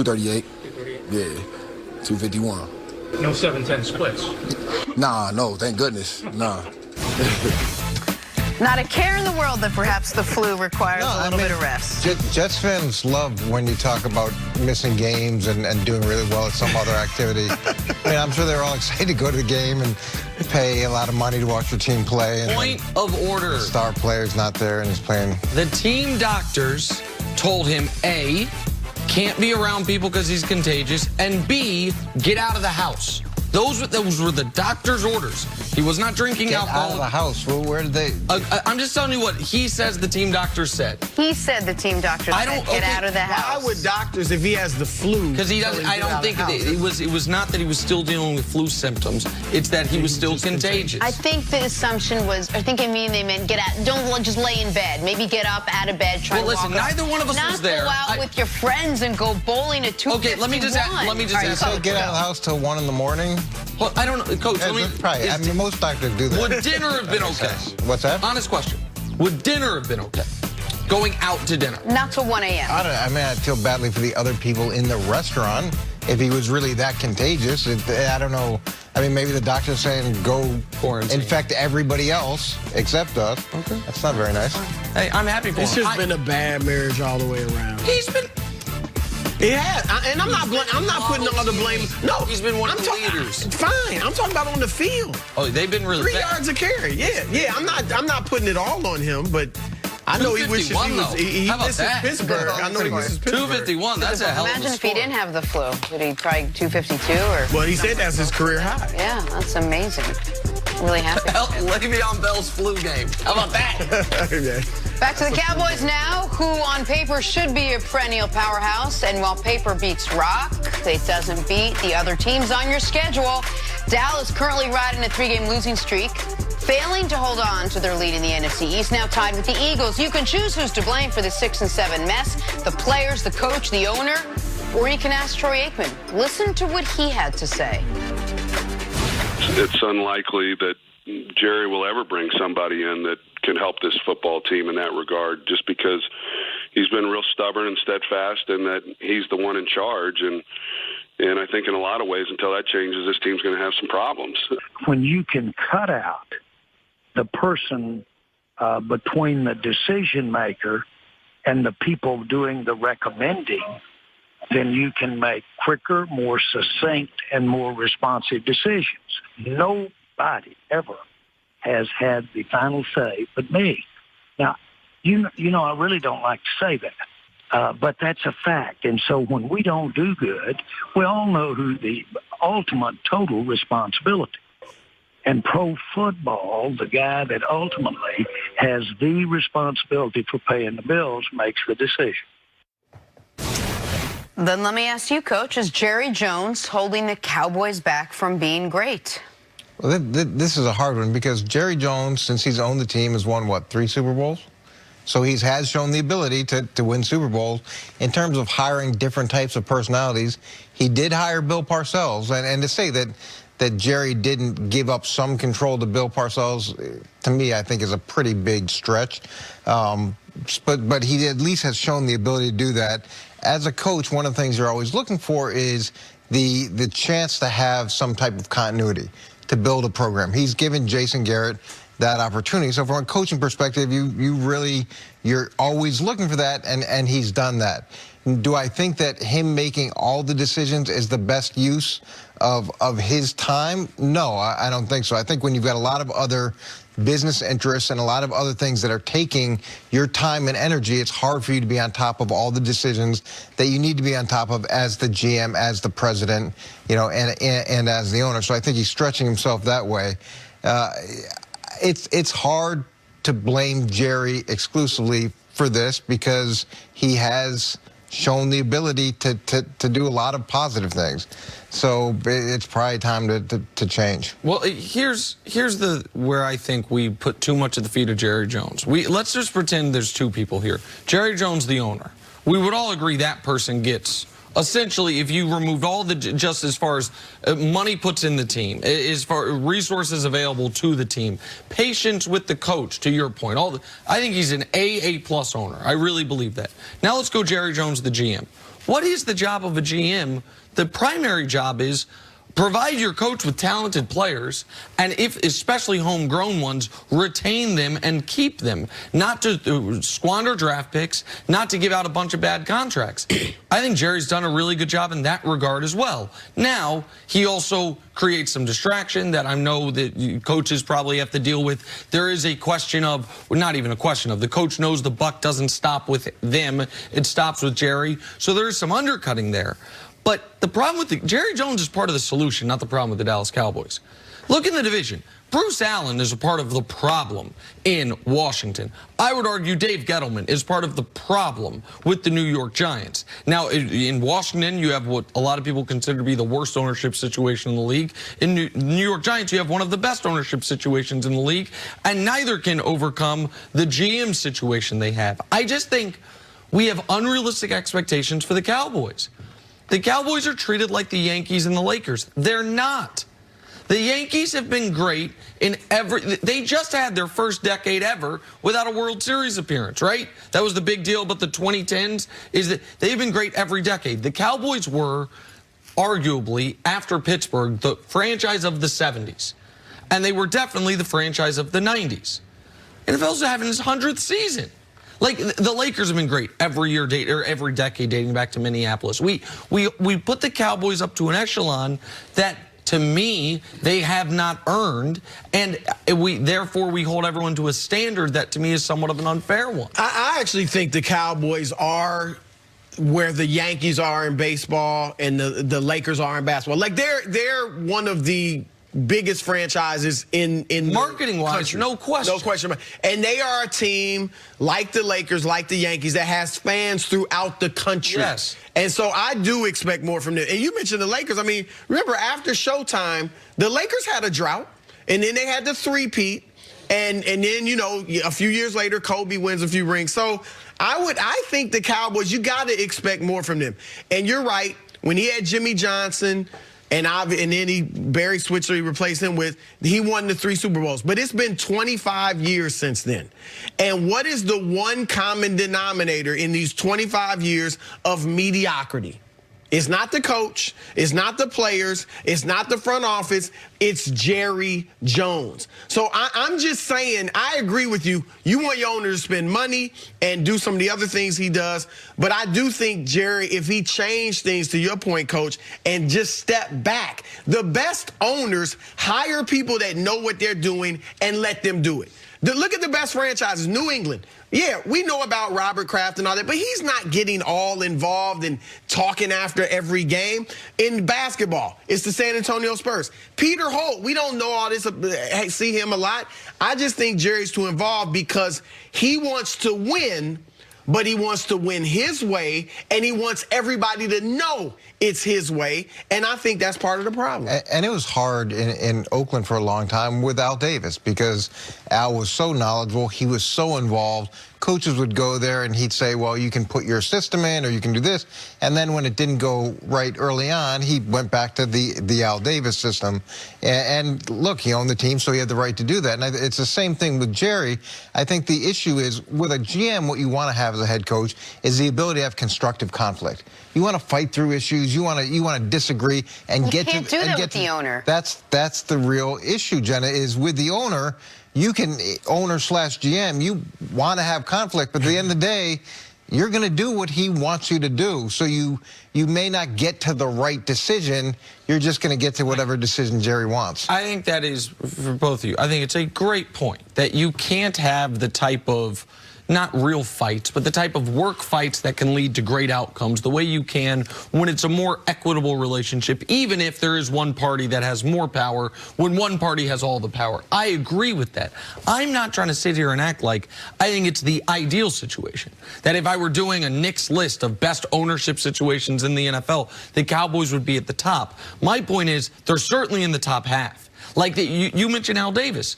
238. Yeah, 251. No 7-10 splits. Nah, no, thank goodness. Nah. Not a care in the world that perhaps the flu requires a little bit of rest. Jets fans love when you talk about missing games and doing really well at some other activity. I mean, I'm sure they're all excited to go to the game and pay a lot of money to watch your team play. And Point of order. the star player's not there and he's playing. The team doctors told him, A, can't be around people because he's contagious, and B, get out of the house. Those were the doctor's orders. He was not drinking alcohol. Out of the house. Well, where did they? I'm just telling you what he says the team doctor said. He said the team doctor said get out of the house. Why would doctors, if he has the flu? Because he doesn't. I don't think it was not that he was still dealing with flu symptoms. It's that he was still contagious. I think the assumption was, I think they meant get out. Don't just lay in bed. Maybe get up, out of bed, try to walk. Well, listen, neither one of us was there. Not go out with your friends and go bowling at 2:51. Okay, let me just ask. So get out of the house till 1 in the morning. Well, I don't know, Coach. Probably. I mean, most doctors do that. Would dinner have been okay? What's that? Honest question. Would dinner have been okay? Going out to dinner? Not till 1 a.m. I mean, I feel badly for the other people in the restaurant. If he was really that contagious, I don't know. I mean, maybe the doctor's saying go quarantine, infect everybody else except us. Okay. That's not very nice. Hey, I'm happy for him. It's just been a bad marriage all the way around. He's been. It has, and I'm not putting all the blame. No, he's been one of the leaders. Fine, I'm talking about on the field. Oh, they've been really 3 yards of carry. Yeah. I'm not putting it all on him, but I know he wishes he was. He misses Pittsburgh. I know he misses Pittsburgh. 251. That's a hell of a score. Imagine if he didn't have the flu. Would he try 252 or? Well, he said that's his career high. Yeah, that's amazing. Really happy. Le'Veon Bell's flu game. How about that? Okay. Back to the Cowboys now, who on paper should be a perennial powerhouse. And while paper beats rock, it doesn't beat the other teams on your schedule. Dallas currently riding a 3-game losing streak, failing to hold on to their lead in the NFC East, now tied with the Eagles. You can choose who's to blame for the 6-7 mess, the players, the coach, the owner, or you can ask Troy Aikman. Listen to what he had to say. It's unlikely that Jerry will ever bring somebody in that can help this football team in that regard, just because he's been real stubborn and steadfast and that he's the one in charge. And I think in a lot of ways, until that changes, this team's going to have some problems. When you can cut out the person between the decision maker and the people doing the recommending, then you can make quicker, more succinct, and more responsive decisions. Nobody ever has had the final say but me. Now, you know, I really don't like to say that, but that's a fact. And so when we don't do good, we all know who the ultimate total responsibility. And pro football, the guy that ultimately has the responsibility for paying the bills, makes the decision. Then let me ask you, Coach, is Jerry Jones holding the Cowboys back from being great? Well, this is a hard one because Jerry Jones, since he's owned the team, has won, what, 3 Super Bowls? So he has shown the ability to win Super Bowls. In terms of hiring different types of personalities, he did hire Bill Parcells. And to say that Jerry didn't give up some control to Bill Parcells, to me, I think is a pretty big stretch. But he at least has shown the ability to do that. As a coach, one of the things you're always looking for is the chance to have some type of continuity, to build a program. He's given Jason Garrett that opportunity. So from a coaching perspective, you're always looking for that, and he's done that. Do I think that him making all the decisions is the best use of his time? No, I don't think so. I think when you've got a lot of other business interests and a lot of other things that are taking your time and energy, it's hard for you to be on top of all the decisions that you need to be on top of as the GM, as the president, you know, and as the owner. So I think he's stretching himself that way. It's hard to blame Jerry exclusively for this because he has shown the ability to do a lot of positive things. So it's probably time to change. Well, here's where I think we put too much at the feet of Jerry Jones. Let's just pretend there's 2 people here. Jerry Jones, the owner. We would all agree that person gets, essentially, if you removed all the, just as far as money puts in the team, as far as resources available to the team, patience with the coach, to your point, I think he's an A+ owner. I really believe that. Now let's go Jerry Jones, the GM. what is the job of a GM? The primary job is provide your coach with talented players, and if especially homegrown ones, retain them and keep them. Not to squander draft picks, not to give out a bunch of bad contracts. I think Jerry's done a really good job in that regard as well. Now, he also creates some distraction that I know that coaches probably have to deal with. There is a question of, well, not even a question of, the coach knows the buck doesn't stop with them, it stops with Jerry. So there is some undercutting there. But the problem with Jerry Jones is part of the solution, not the problem with the Dallas Cowboys. Look in the division. Bruce Allen is a part of the problem in Washington. I would argue Dave Gettleman is part of the problem with the New York Giants. Now, in Washington, you have what a lot of people consider to be the worst ownership situation in the league. In New York Giants, you have one of the best ownership situations in the league, and neither can overcome the GM situation they have. I just think we have unrealistic expectations for the Cowboys. The Cowboys are treated like the Yankees and the Lakers. They're not. The Yankees have been great in they just had their first decade ever without a World Series appearance, right? That was the big deal about the 2010s, is that they've been great every decade. The Cowboys were arguably, after Pittsburgh, the franchise of the 70s. And they were definitely the franchise of the 90s. NFL's having his 100th season. Like, the Lakers have been great every year, or every decade dating back to Minneapolis. We put the Cowboys up to an echelon that, to me, they have not earned, and therefore we hold everyone to a standard that, to me, is somewhat of an unfair one. I actually think the Cowboys are where the Yankees are in baseball and the Lakers are in basketball. Like, they're one of the biggest franchises in marketing wise, no question. No question. And they are a team like the Lakers, like the Yankees, that has fans throughout the country. Yes. And so I do expect more from them. And you mentioned the Lakers. I mean, remember, after Showtime, the Lakers had a drought, and then they had the three-peat, and then, you know, a few years later, Kobe wins a few rings. So I think the Cowboys, you got to expect more from them. And you're right, when he had Jimmy Johnson, and then Barry Switzer, he replaced him with, he won the 3 Super Bowls. But it's been 25 years since then. And what is the one common denominator in these 25 years of mediocrity? It's not the coach. It's not the players. It's not the front office. It's Jerry Jones. So I'm just saying, I agree with you. You want your owner to spend money and do some of the other things he does. But I do think, Jerry, if he changed things, to your point, Coach, and just step back, the best owners hire people that know what they're doing and let them do it. Look at the best franchises. New England. Yeah, we know about Robert Kraft and all that, but he's not getting all involved and talking after every game. In basketball, it's the San Antonio Spurs. Peter Holt, we don't know all this, see him a lot. I just think Jerry's too involved because he wants to win, but he wants to win his way, and he wants everybody to know it's his way, and I think that's part of the problem. And it was hard in Oakland for a long time with Al Davis because Al was so knowledgeable, he was so involved. Coaches would go there and he'd say, well, you can put your system in or you can do this. And then when it didn't go right early on, he went back to the Al Davis system. And look, he owned the team, so he had the right to do that. And it's the same thing with Jerry. I think the issue is with a GM, what you want to have as a head coach is the ability to have constructive conflict. You want to fight through issues. You want to disagree and get to. You can't do that with the owner. That's the real issue, Jenna, is with the owner. You can, owner/GM, you want to have conflict, but at the end of the day, you're going to do what he wants you to do. So you may not get to the right decision. You're just going to get to whatever decision Jerry wants. I think that is, for both of you, I think it's a great point that you can't have the type of, not real fights, but the type of work fights that can lead to great outcomes the way you can when it's a more equitable relationship, even if there is one party that has more power, when one party has all the power. I agree with that. I'm not trying to sit here and act like I think it's the ideal situation, that if I were doing a Knicks list of best ownership situations in the NFL, the Cowboys would be at the top. My point is they're certainly in the top half. Like you mentioned Al Davis.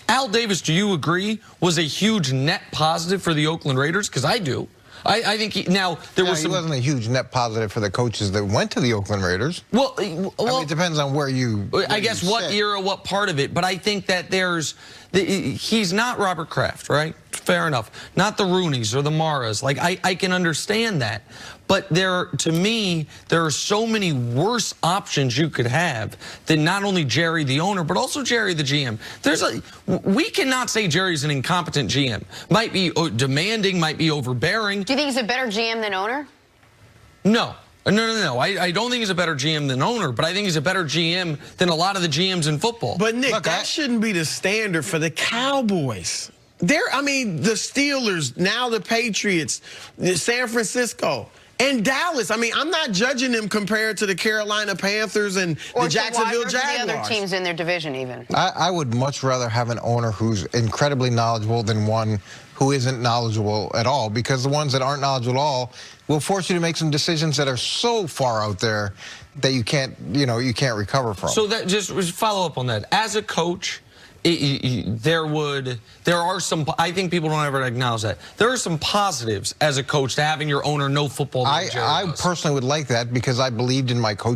Al Davis, do you agree, was a huge net positive for the Oakland Raiders? Because I do. I think he wasn't a huge net positive for the coaches that went to the Oakland Raiders. Well, I mean, it depends on where you. I guess what era, what part of it. But I think that he's not Robert Kraft, right? fair enough. Not the Rooneys or the Maras. Like, I can understand that. But to me, there are so many worse options you could have than not only Jerry the owner, but also Jerry the GM. We cannot say Jerry's an incompetent GM. Might be demanding, might be overbearing. Do you think he's a better GM than owner? No. No. I don't think he's a better GM than owner, but I think he's a better GM than a lot of the GMs in football. But, Nick, that shouldn't be the standard for the Cowboys. The Steelers, now the Patriots, San Francisco, and Dallas. I mean, I'm not judging them compared to the Carolina Panthers and the Jacksonville Jaguars. The other teams in their division, even. I would much rather have an owner who's incredibly knowledgeable than one who isn't knowledgeable at all, because the ones that aren't knowledgeable at all will force you to make some decisions that are so far out there that you can't recover from. So that just follow up on that. As a coach, there are some, I think people don't ever acknowledge that. There are some positives as a coach to having your owner know football. I personally would like that, because I believed in my coach.